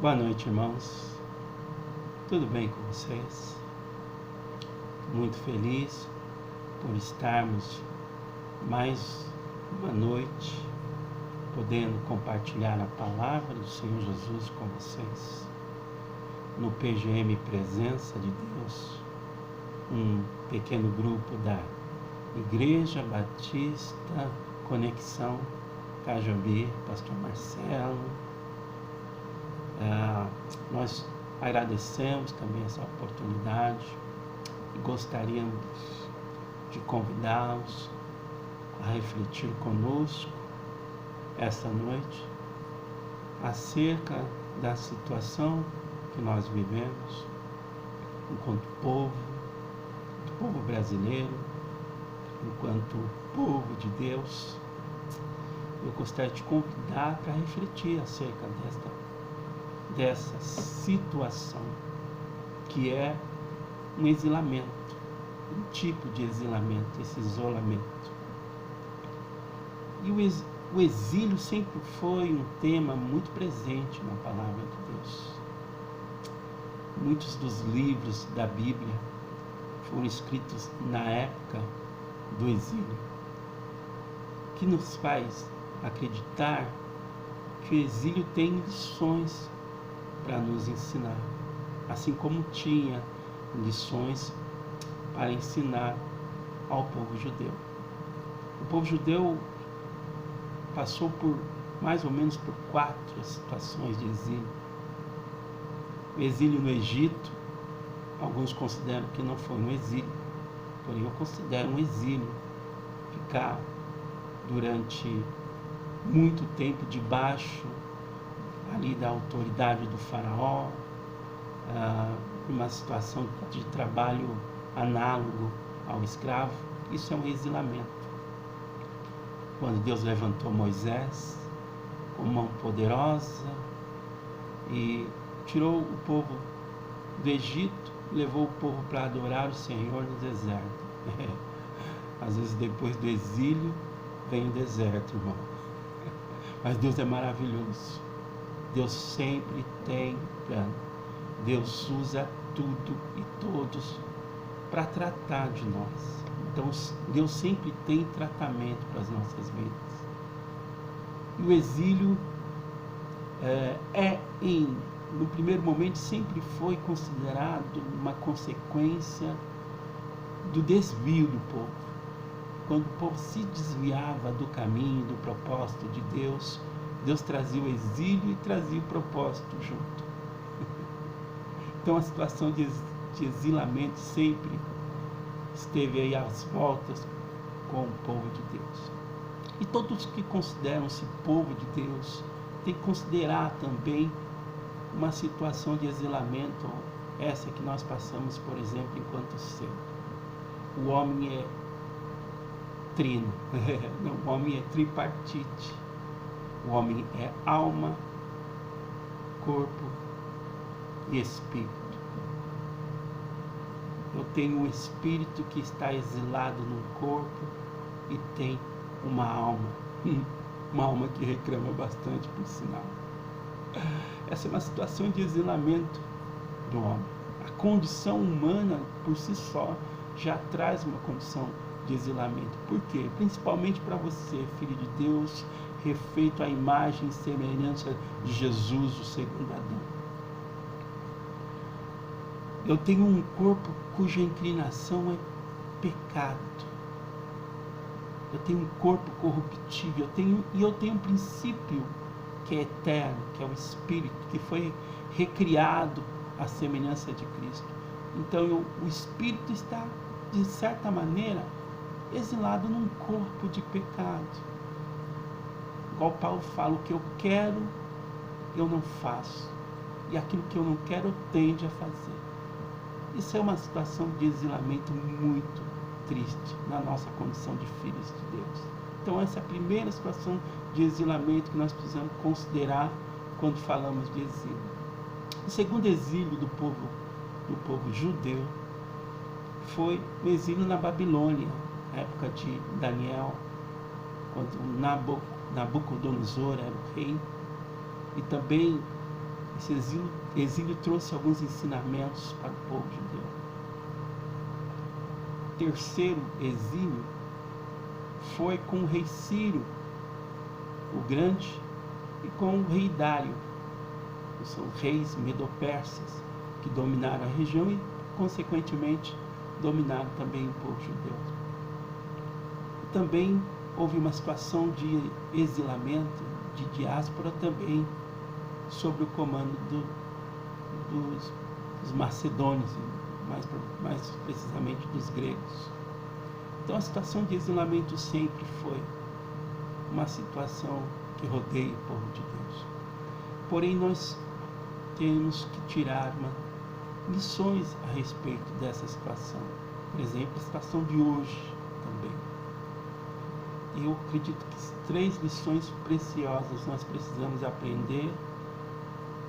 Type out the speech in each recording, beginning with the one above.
Boa noite, irmãos. Tudo bem com vocês? Muito feliz por estarmos mais uma noite podendo compartilhar a palavra do Senhor Jesus com vocês no PGM Presença de Deus, um pequeno grupo da Igreja Batista Conexão Cajabi, Pastor Marcelo. Nós agradecemos também essa oportunidade e gostaríamos de convidá-los a refletir conosco esta noite acerca da situação que nós vivemos enquanto povo brasileiro, enquanto povo de Deus. Eu gostaria de convidar para refletir acerca dessa situação que é um exilamento, um tipo de exilamento, esse isolamento. E o exílio sempre foi um tema muito presente na palavra de Deus. Muitos dos livros da Bíblia foram escritos na época do exílio, que nos faz acreditar que o exílio tem lições para nos ensinar, assim como tinha lições para ensinar ao povo judeu. O povo judeu passou por mais ou menos por 4 situações de exílio. O exílio no Egito, alguns consideram que não foi um exílio, porém eu considero um exílio ficar durante muito tempo debaixo ali da autoridade do faraó, uma situação de trabalho análogo ao escravo. Isso é um exilamento. Quando Deus levantou Moisés com mão poderosa e tirou o povo do Egito, levou o povo para adorar o Senhor no deserto. Às vezes depois do exílio vem o deserto, irmão. Mas Deus é maravilhoso. Deus sempre tem plano. Deus usa tudo e todos para tratar de nós. Então Deus sempre tem tratamento para as nossas vidas. E o exílio no primeiro momento sempre foi considerado uma consequência do desvio do povo. Quando o povo se desviava do caminho, do propósito de Deus, Deus trazia o exílio e trazia o propósito junto. Então a situação de exilamento sempre esteve aí às voltas com o povo de Deus. E todos que consideram-se povo de Deus têm que considerar também uma situação de exilamento, essa que nós passamos, por exemplo, enquanto ser. O homem é trino, o homem é tripartite. O homem é alma, corpo e espírito. Eu tenho um espírito que está exilado no corpo e tem uma alma que reclama bastante, por sinal. Essa é uma situação de exilamento do homem. A condição humana, por si só, já traz uma condição de exilamento. Por quê? Principalmente para você, filho de Deus, refeito à imagem e semelhança de Jesus, o segundo Adão. Eu tenho um corpo cuja inclinação é pecado. Eu tenho um corpo corruptível. Eu tenho um princípio que é eterno, que é o Espírito, que foi recriado à semelhança de Cristo. Então o Espírito está, de certa maneira, exilado num corpo de pecado. Igual Paulo fala, o que eu quero, eu não faço. E aquilo que eu não quero, eu tendo a fazer. Isso é uma situação de exilamento muito triste na nossa condição de filhos de Deus. Então essa é a primeira situação de exilamento que nós precisamos considerar quando falamos de exílio. O segundo exílio do povo judeu foi o exílio na Babilônia, na época de Daniel, quando Nabucodonosor era o rei, e também Esse exílio trouxe alguns ensinamentos para o povo judeu. O terceiro exílio foi com o rei Ciro, o Grande, e com o rei Dário. São reis medo-persas que dominaram a região e, consequentemente, dominaram também o povo judeu. Também houve uma situação de exilamento, de diáspora também, sob o comando dos macedônios, mais precisamente dos gregos. Então a situação de exilamento sempre foi uma situação que rodeia o povo de Deus. Porém, nós temos que tirar lições a respeito dessa situação. Por exemplo, a situação de hoje também. Eu acredito que 3 lições preciosas nós precisamos aprender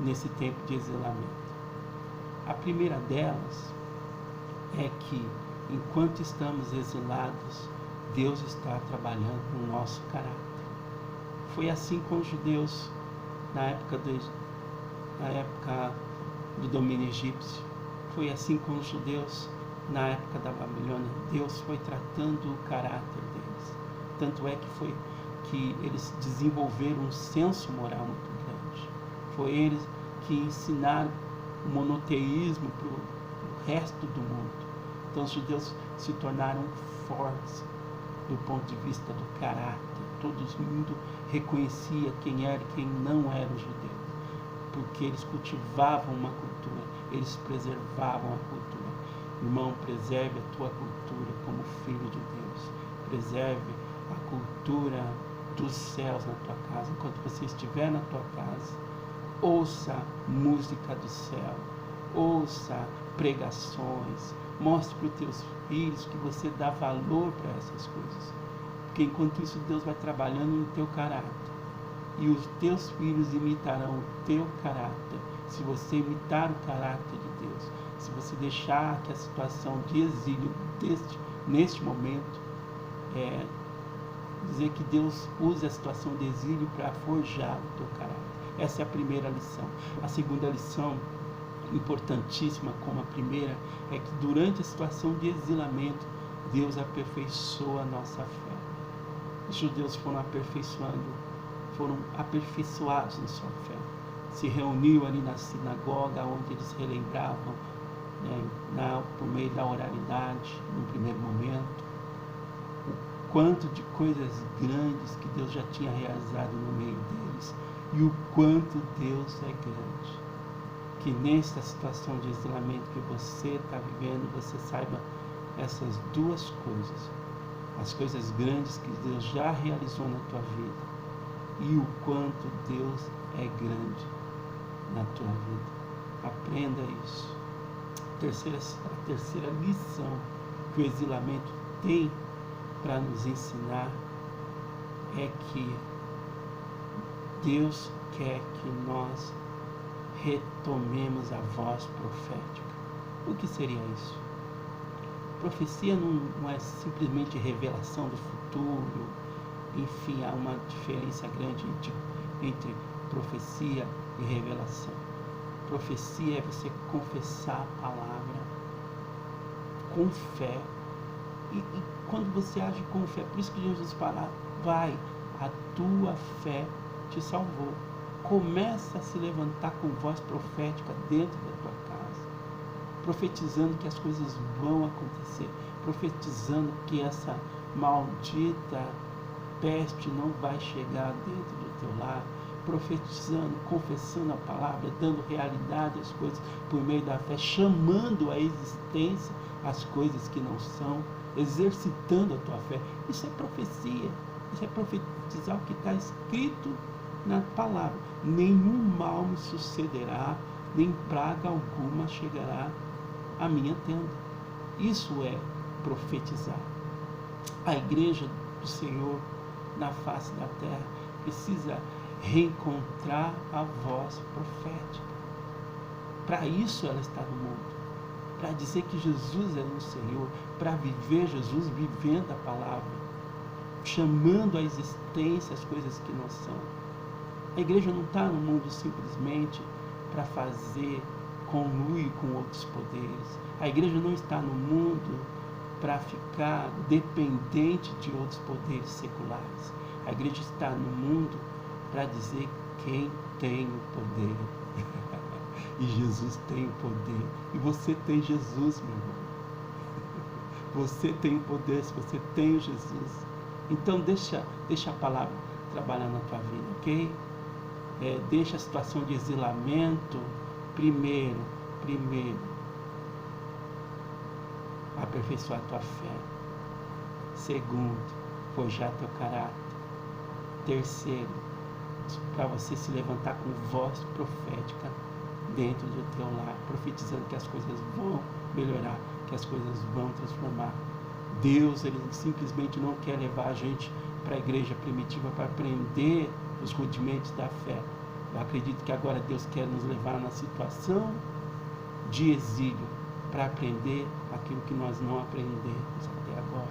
nesse tempo de exilamento. A primeira delas é que, enquanto estamos exilados, Deus está trabalhando no nosso caráter. Foi assim com os judeus na época do domínio egípcio. Foi assim com os judeus na época da Babilônia. Deus foi tratando o caráter deles. Tanto é que eles desenvolveram um senso moral muito grande. Foi eles que ensinaram o monoteísmo para o resto do mundo. Então os judeus se tornaram fortes do ponto de vista do caráter. Todo mundo reconhecia quem era e quem não era judeu, porque eles cultivavam uma cultura, eles preservavam a cultura. Irmão, preserve a tua cultura como filho de Deus. Preserve a cultura dos céus na tua casa. Enquanto você estiver na tua casa, ouça música do céu, ouça pregações, mostre para os teus filhos que você dá valor para essas coisas. Porque enquanto isso, Deus vai trabalhando no teu caráter. E os teus filhos imitarão o teu caráter, se você imitar o caráter de Deus. Se você deixar que a situação de exílio neste momento, dizer que Deus use a situação de exílio para forjar o teu caráter. Essa é a primeira lição. A segunda lição, importantíssima como a primeira, é que durante a situação de exilamento, Deus aperfeiçoa a nossa fé. Os judeus foram aperfeiçoados na sua fé. Se reuniu ali na sinagoga, onde eles relembravam, por meio da oralidade, no primeiro momento, o quanto de coisas grandes que Deus já tinha realizado no meio deles, e o quanto Deus é grande. Que nesta situação de exilamento que você está vivendo, você saiba essas duas coisas: as coisas grandes que Deus já realizou na tua vida e o quanto Deus é grande na tua vida. Aprenda isso. A terceira lição que o exilamento tem para nos ensinar é que Deus quer que nós retomemos a voz profética. O que seria isso? Profecia não é simplesmente revelação do futuro. Enfim, há uma diferença grande entre profecia e revelação. Profecia é você confessar a palavra com fé. E quando você age com fé, por isso que Jesus fala, a tua fé te salvou. Começa a se levantar com voz profética dentro da tua casa, profetizando que as coisas vão acontecer, profetizando que essa maldita peste não vai chegar dentro do teu lar, profetizando, confessando a palavra, dando realidade às coisas por meio da fé, chamando à existência as coisas que não são, exercitando a tua fé. Isso é profecia, isso é profetizar o que está escrito na palavra. Nenhum mal me sucederá, nem praga alguma chegará à minha tenda. Isso é profetizar. A igreja do Senhor na face da terra precisa reencontrar a voz profética. Para isso ela está no mundo, para dizer que Jesus é o Senhor, para viver Jesus vivendo a palavra, chamando à existência as coisas que não são. A igreja não está no mundo simplesmente para fazer conluio com outros poderes. A igreja não está no mundo para ficar dependente de outros poderes seculares. A igreja está no mundo para dizer quem tem o poder. E Jesus tem o poder. E você tem Jesus, meu irmão. Você tem o poder se você tem o Jesus. Então deixa a palavra trabalhar na tua vida, ok? Deixa a situação de exilamento primeiro aperfeiçoar a tua fé. Segundo, forjar teu caráter. Terceiro, para você se levantar com voz profética dentro do teu lar, profetizando que as coisas vão melhorar, que as coisas vão transformar. Deus, Ele simplesmente não quer levar a gente para a igreja primitiva para aprender os rudimentos da fé. Eu acredito que agora Deus quer nos levar na situação de exílio para aprender aquilo que nós não aprendemos até agora,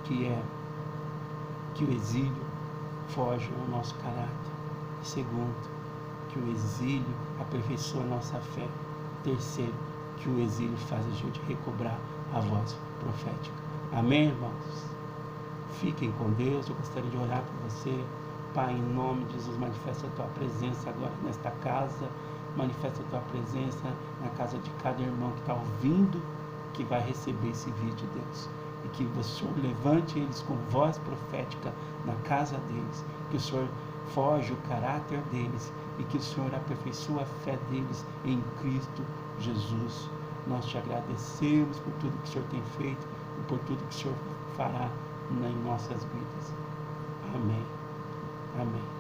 que é que o exílio foge ao nosso caráter. Segundo, que o exílio aperfeiçoa a nossa fé. Terceiro, que o exílio faz a gente recobrar a voz profética. Amém, irmãos? Fiquem com Deus. Eu gostaria de orar por você. Pai, em nome de Jesus, manifesta a tua presença agora nesta casa. Manifesta a tua presença na casa de cada irmão que está ouvindo, que vai receber esse vídeo, Deus. E que o Senhor levante eles com voz profética na casa deles. Que o Senhor forge o caráter deles e que o Senhor aperfeiçoe a fé deles em Cristo Jesus. Nós te agradecemos por tudo que o Senhor tem feito e por tudo que o Senhor fará em nossas vidas. Amém. Amém.